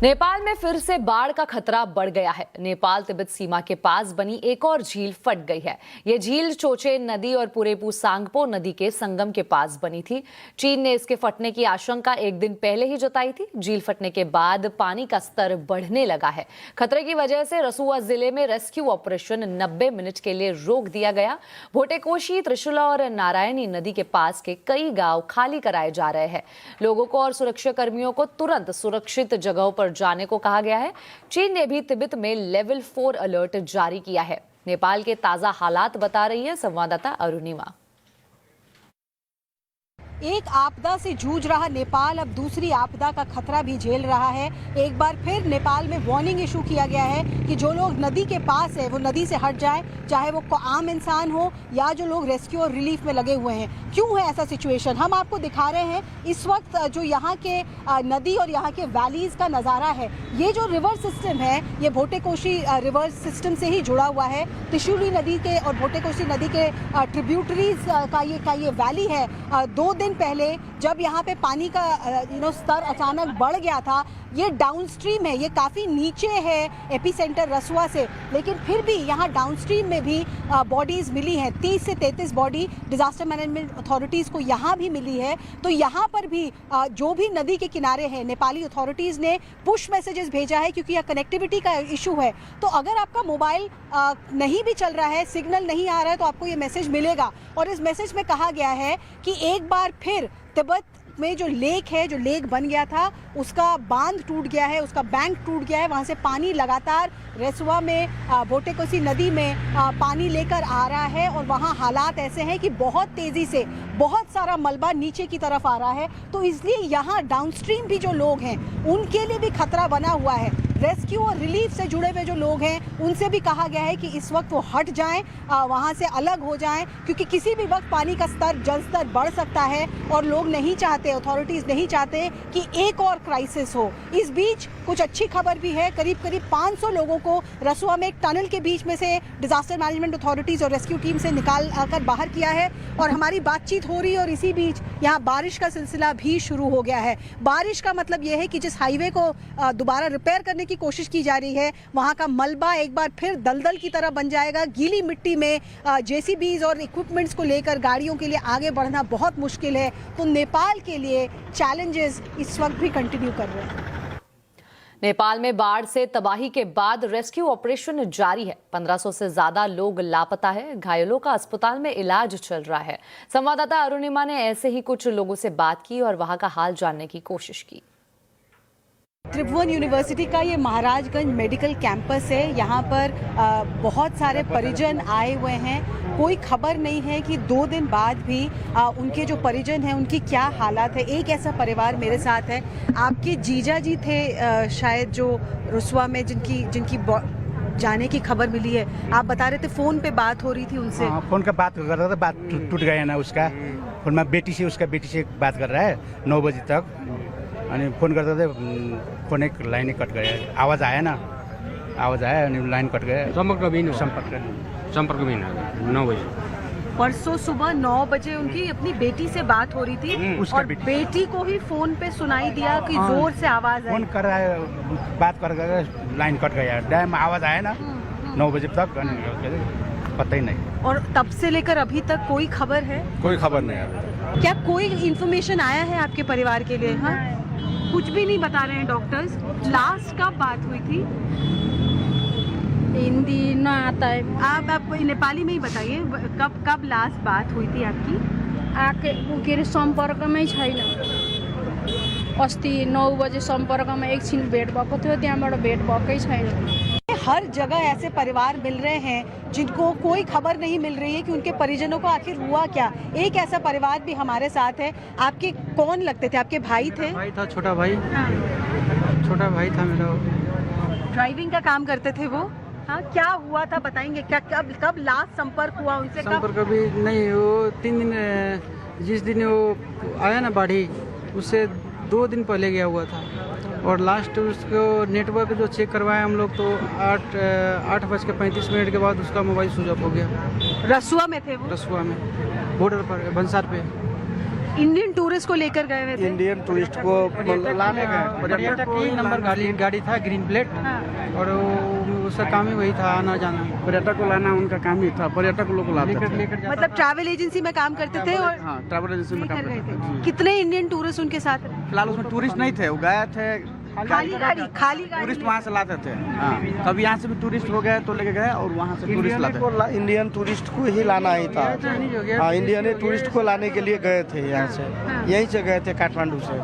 नेपाल में फिर से बाढ़ का खतरा बढ़ गया है। नेपाल तिब्बत सीमा के पास बनी एक और झील फट गई है। ये झील चोचे नदी और पुरेपू सांगपो नदी के संगम के पास बनी थी। चीन ने इसके फटने की आशंका एक दिन पहले ही जताई थी। झील फटने के बाद पानी का स्तर बढ़ने लगा है। खतरे की वजह से रसुआ जिले में रेस्क्यू ऑपरेशन 90 मिनट के लिए रोक दिया गया। भोटेकोशी, त्रिशूला और नारायणी नदी के पास के कई गांव खाली कराए जा रहे हैं। लोगों को और सुरक्षा कर्मियों को तुरंत सुरक्षित जगहों पर जाने को कहा गया है। चीन ने भी तिब्बत में लेवल 4 अलर्ट जारी किया है। नेपाल के ताजा हालात बता रही है संवाददाता अरुणिमा। एक आपदा से जूझ रहा नेपाल अब दूसरी आपदा का खतरा भी झेल रहा है। एक बार फिर नेपाल में वार्निंग इशू किया गया है कि जो लोग नदी के पास है वो नदी से हट जाए, चाहे वो आम इंसान हो या जो लोग रेस्क्यू और रिलीफ में लगे हुए हैं। क्यों है ऐसा सिचुएशन, हम आपको दिखा रहे हैं। इस वक्त जो यहाँ के नदी और यहाँ के वैलीज का नज़ारा है, ये जो रिवर सिस्टम है ये भोटेकोशी रिवर सिस्टम से ही जुड़ा हुआ है। त्रिशूली नदी के और भोटेकोशी नदी के ट्रिब्यूटरीज का ये वैली है। 2 दिन पहले जब यहाँ पे पानी का स्तर अचानक बढ़ गया था, ये डाउनस्ट्रीम है, ये काफ़ी नीचे है एपिसेंटर रसुआ से, लेकिन फिर भी यहाँ डाउनस्ट्रीम में भी बॉडीज़ मिली हैं। 30 से 33 बॉडी डिज़ास्टर मैनेजमेंट अथॉरिटीज़ को यहाँ भी मिली है। तो यहाँ पर भी जो भी नदी के किनारे हैं, नेपाली अथॉरिटीज़ ने पुश मैसेजेस भेजा है क्योंकि यह कनेक्टिविटी का इशू है। तो अगर आपका मोबाइल नहीं भी चल रहा है, सिग्नल नहीं आ रहा है, तो आपको ये मैसेज मिलेगा। और इस मैसेज में कहा गया है कि एक बार फिर तिब्बत में जो लेक है, जो लेक बन गया था, उसका बांध टूट गया है, उसका बैंक टूट गया है। वहाँ से पानी लगातार रेसुआ में, भोटेकोशी नदी में पानी लेकर आ रहा है और वहाँ हालात ऐसे हैं कि बहुत तेज़ी से बहुत सारा मलबा नीचे की तरफ आ रहा है। तो इसलिए यहाँ डाउनस्ट्रीम भी जो लोग हैं उनके लिए भी खतरा बना हुआ है। रेस्क्यू और रिलीफ से जुड़े हुए जो लोग हैं उनसे भी कहा गया है कि इस वक्त वो हट जाएं, वहाँ से अलग हो जाएं, क्योंकि किसी भी वक्त पानी का स्तर, जल स्तर बढ़ सकता है और लोग नहीं चाहते, अथॉरिटीज़ नहीं चाहते कि एक और क्राइसिस हो। इस बीच कुछ अच्छी खबर भी है। करीब 500 लोगों को रसुआ में एक टनल के बीच में से डिज़ास्टर मैनेजमेंट अथॉरिटीज़ और रेस्क्यू टीम से निकाल कर बाहर किया है और हमारी बातचीत हो रही है। और इसी बीच यहाँ बारिश का सिलसिला भी शुरू हो गया है। बारिश का मतलब यह है कि जिस हाईवे को दोबारा रिपेयर करने की कोशिश की जा रही है, वहाँ का मलबा एक बार फिर दलदल की तरह बन जाएगा। गीली मिट्टी में जेसीबीज और इक्विपमेंट्स को लेकर गाड़ियों के लिए आगे बढ़ना बहुत मुश्किल है। तो नेपाल के लिए चैलेंजेस इस वक्त भी कंटिन्यू कर रहे हैं। नेपाल में बाढ़ से तबाही के बाद रेस्क्यू ऑपरेशन जारी है। 1500 से ज्यादा लोग लापता है। घायलों का अस्पताल में इलाज चल रहा है। संवाददाता अरुणिमा ने ऐसे ही कुछ लोगों से बात की और वहां का हाल जानने की कोशिश की। त्रिभुवन यूनिवर्सिटी का ये महाराजगंज मेडिकल कैंपस है। यहाँ पर बहुत सारे परिजन आए हुए हैं। कोई खबर नहीं है कि 2 दिन बाद भी उनके जो परिजन हैं उनकी क्या हालात है। एक ऐसा परिवार मेरे साथ है। आपके जीजा जी थे शायद जो रसुआ में जिनकी जाने की खबर मिली है। आप बता रहे थे फ़ोन पे बात हो रही थी उनसे। फ़ोन का बात कर रहा था, बात टूट गया ना उसका। फिर मैं उसका बेटी से बात कर रहा है 9 बजे तक। अनि फोन करते थे, फोन एक लाइन कट गया। आवाज़ आया ना, आवाज़ आया अनि लाइन कट गया। संपर्क भी नहीं 9 बजे। परसों सुबह 9 बजे उनकी अपनी बेटी से बात हो रही थी और बेटी को ही फोन पे सुनाई दिया कि जोर से आवाज़ आई। फोन कर रहा है, बात कर लाइन कट गया। डैम आवाज़ आया ना 9 बजे तक, पता ही नहीं। और तब से लेकर अभी तक कोई खबर है? कोई खबर नहीं है। क्या कोई इन्फॉर्मेशन आया है आपके परिवार के लिए? हाँ, कुछ भी नहीं बता रहे हैं डॉक्टर्स। लास्ट कब बात हुई थी? हिंदी ना आता है। आप नेपाली में ही बताइए, कब लास्ट बात हुई थी आपकी? आके के अरे सम्पर्कमै छैन। अस्ति 9 बजे सम्पर्कमा एकछिन भेट भएको थियो, त्यहाँबाट भेट भएकै छैन। हर जगह ऐसे परिवार मिल रहे हैं जिनको कोई खबर नहीं मिल रही है कि उनके परिजनों को आखिर हुआ क्या। एक ऐसा परिवार भी हमारे साथ है। आपके कौन लगते थे? आपके भाई थे? भाई था, छोटा भाई। हाँ। छोटा भाई था मेरा। ड्राइविंग का काम करते थे वो। हाँ, क्या हुआ था बताएंगे? क्या कब लास्ट संपर्क हुआ उनसे? संपर्क अभी नहीं, वो 3 दिन, जिस दिन वो आया ना बाढ़ी, उससे 2 दिन पहले गया हुआ था। और लास्ट उसको नेटवर्क जो चेक करवाए हम लोग, तो 8:35 के बाद उसका मोबाइल स्विच ऑफ हो गया। रसुआ में थे वो? रसुआ में, बॉर्डर पर, भंसार पे। इंडियन टूरिस्ट को लेकर गए हुए थे। इंडियन टूरिस्ट को लाने गए। पर्यटक ही नंबर गाड़ी था, ग्रीन प्लेट, हाँ। और उसका काम ही वही था, आना जाना। पर्यटक को लाना उनका काम ही था, पर्यटक लोग को लाते थे। लेकर जाता मतलब ट्रैवल एजेंसी में काम करते थे और हाँ, ट्रैवल एजेंसी में काम लेकर गए करते थे। थे। कितने इंडियन टूरिस्ट उनके साथ रहे? फिलहाल उसमें टूरिस्ट नहीं थे, वो गए थे खाली गाड़ी टूरिस्ट वहाँ से लाते थे। हाँ, कभी यहाँ से भी टूरिस्ट हो गए तो लेके गए और वहाँ से टूरिस्ट लाते थे। इंडियन टूरिस्ट को ही लाना ही था। चाइनीज हो गया। हाँ, इंडियन टूरिस्ट को लाने के लिए गए थे यहाँ से, यहीं से गए थे काठमांडू से।